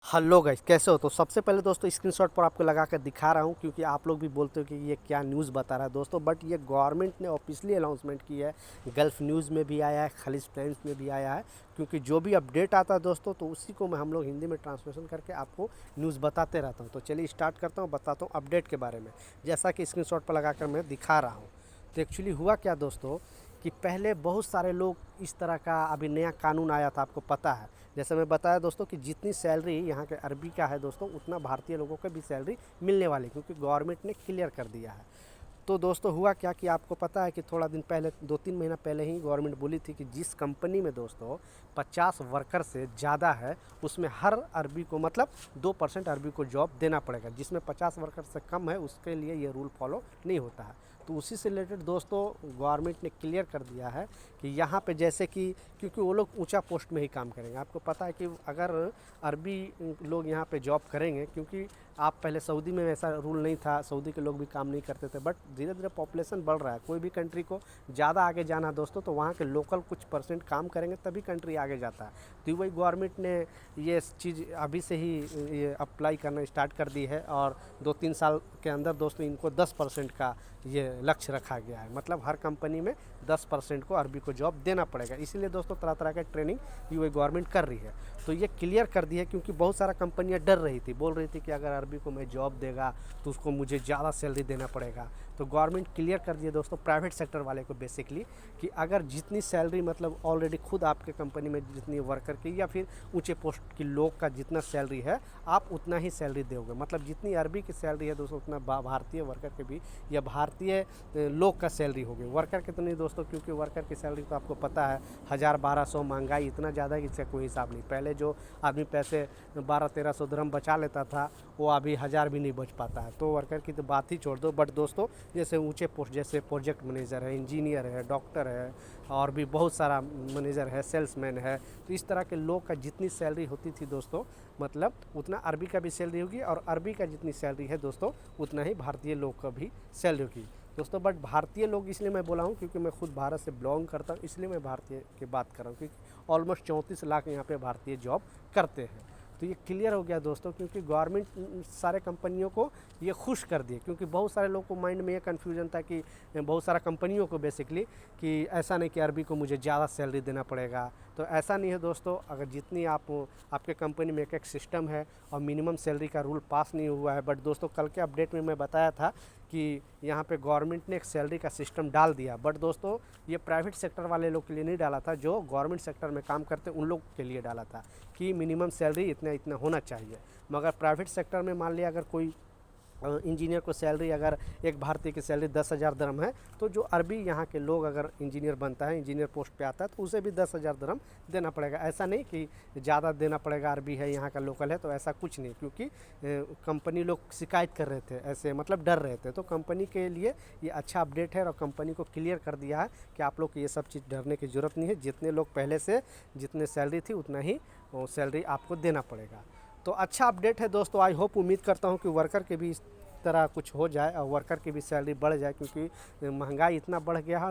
Hello guys, कैसे हो? तो सबसे पहले दोस्तों स्क्रीनशॉट पर आपको लगा कर दिखा रहा हूँ, क्योंकि आप लोग भी बोलते हो कि ये क्या न्यूज़ बता रहा है दोस्तों। बट ये गवर्नमेंट ने ऑफिशियली अनाउंसमेंट की है। गल्फ़ न्यूज़ में भी आया है, खलीज टाइम्स में भी आया है। क्योंकि जो भी अपडेट आता है दोस्तों, तो उसी को मैं हम लोग हिंदी में ट्रांसलेशन करके आपको न्यूज़ बताते रहता हूँ। तो चलिए स्टार्ट करता हूँ, बताता हूँ अपडेट के बारे में, जैसा कि स्क्रीनशॉट पर लगा कर मैं दिखा रहा हूँ। तो एक्चुअली हुआ क्या दोस्तों, कि पहले बहुत सारे लोग इस तरह का अभी नया कानून आया था, आपको पता है। जैसे मैं बताया दोस्तों कि जितनी सैलरी यहाँ के अरबी का है दोस्तों, उतना भारतीय लोगों को भी सैलरी मिलने वाली, क्योंकि गवर्नमेंट ने क्लियर कर दिया है। तो दोस्तों हुआ क्या कि आपको पता है कि थोड़ा दिन पहले, 2-3 महीना पहले ही गवर्नमेंट बोली थी कि जिस कंपनी में दोस्तों 50 वर्कर से ज़्यादा है, उसमें हर अरबी को मतलब 2% अरबी को जॉब देना पड़ेगा। जिसमें 50 वर्कर से कम है, उसके लिए ये रूल फॉलो नहीं होता है। तो उसी से रिलेटेड दोस्तों गवर्नमेंट ने क्लियर कर दिया है कि यहाँ पे जैसे कि, क्योंकि वो लोग ऊंचा पोस्ट में ही काम करेंगे। आपको पता है कि अगर अरबी लोग यहाँ पे जॉब करेंगे, क्योंकि आप पहले सऊदी में ऐसा रूल नहीं था, सऊदी के लोग भी काम नहीं करते थे। बट धीरे धीरे पॉपुलेशन बढ़ रहा है, कोई भी कंट्री को ज़्यादा आगे जाना दोस्तों, तो वहाँ के लोकल कुछ परसेंट काम करेंगे तभी कंट्री आगे जाता है। तो वही गवर्नमेंट ने ये चीज़ अभी से ही ये अप्लाई करना स्टार्ट कर दी है, और 2-3 साल के अंदर दोस्तों इनको 10% का ये लक्ष्य रखा गया है। मतलब हर कंपनी में 10% को अरबी को जॉब देना पड़ेगा। इसीलिए दोस्तों तरह तरह का ट्रेनिंग यूएई गवर्नमेंट कर रही है। तो ये क्लियर कर दी है, क्योंकि बहुत सारा कंपनियां डर रही थी, बोल रही थी कि अगर अरबी को मैं जॉब देगा तो उसको मुझे ज़्यादा सैलरी देना पड़ेगा। तो गवर्नमेंट क्लियर कर दिया दोस्तों प्राइवेट सेक्टर वाले को बेसिकली, कि अगर जितनी सैलरी मतलब ऑलरेडी खुद आपके कंपनी में जितनी वर्कर की या फिर ऊंचे पोस्ट की लोग का जितना सैलरी है, आप उतना ही सैलरी दोगे। मतलब जितनी अरबी की सैलरी है दोस्तों, उतना भारतीय वर्कर के भी या भारतीय लोग का सैलरी होगी। वर्कर के तो नहीं दोस्तों, क्योंकि वर्कर की सैलरी तो आपको पता है 1000-1200, महंगाई इतना ज़्यादा है कि इसका कोई हिसाब नहीं। पहले जो आदमी पैसे 1200-1300 दिरहम बचा लेता था, वो अभी 1000 भी नहीं बच पाता है। तो वर्कर की तो बात ही छोड़ दो। बट दोस्तों जैसे ऊंचे पोस्ट, जैसे प्रोजेक्ट मैनेजर है, इंजीनियर है, डॉक्टर है, और भी बहुत सारा मैनेजर है, सेल्समैन है, तो इस तरह के लोग का जितनी सैलरी होती थी दोस्तों, मतलब उतना अरबी का भी सैलरी होगी, और अरबी का जितनी सैलरी है दोस्तों, उतना ही भारतीय लोग का भी सैलरी होगी दोस्तों। बट भारतीय लोग इसलिए मैं बोला हूँ क्योंकि मैं खुद भारत से बिलोंग करता हूँ, इसलिए मैं भारतीय की बात कर रहा हूँ, क्योंकि ऑलमोस्ट 34 लाख यहाँ पे भारतीय जॉब करते हैं। तो ये क्लियर हो गया दोस्तों, क्योंकि गवर्नमेंट सारे कंपनियों को ये खुश कर दिए। क्योंकि बहुत सारे लोगों को माइंड में ये कन्फ्यूजन था कि बहुत सारा कंपनियों को बेसिकली, कि ऐसा नहीं कि अरबी को मुझे ज़्यादा सैलरी देना पड़ेगा। तो ऐसा नहीं है दोस्तों। अगर जितनी आपके कंपनी में एक सिस्टम है, और मिनिमम सैलरी का रूल पास नहीं हुआ है। बट दोस्तों कल के अपडेट में मैं बताया था कि यहाँ पे गवर्नमेंट ने एक सैलरी का सिस्टम डाल दिया। बट दोस्तों ये प्राइवेट सेक्टर वाले लोग के लिए नहीं डाला था, जो गवर्नमेंट सेक्टर में काम करते उन लोग के लिए डाला था कि मिनिमम सैलरी इतना इतना होना चाहिए। मगर प्राइवेट सेक्टर में मान लिया अगर कोई इंजीनियर को सैलरी, अगर एक भारतीय की सैलरी 10,000 दिरहम है, तो जो अरबी यहाँ के लोग अगर इंजीनियर बनता है, इंजीनियर पोस्ट पे आता है, तो उसे भी 10,000 दिरहम देना पड़ेगा। ऐसा नहीं कि ज़्यादा देना पड़ेगा, अरबी है यहाँ का लोकल है, तो ऐसा कुछ नहीं। क्योंकि कंपनी लोग शिकायत कर रहे थे, ऐसे मतलब डर रहे थे। तो कंपनी के लिए ये अच्छा अपडेट है, और कंपनी को क्लियर कर दिया है कि आप लोग को ये सब चीज़ डरने की ज़रूरत नहीं है। जितने लोग पहले से जितने सैलरी थी, उतना ही सैलरी आपको देना पड़ेगा। तो अच्छा अपडेट है दोस्तों। आई होप, उम्मीद करता हूँ कि वर्कर के भी इस तरह कुछ हो जाए, और वर्कर की भी सैलरी बढ़ जाए, क्योंकि महंगाई इतना बढ़ गया है।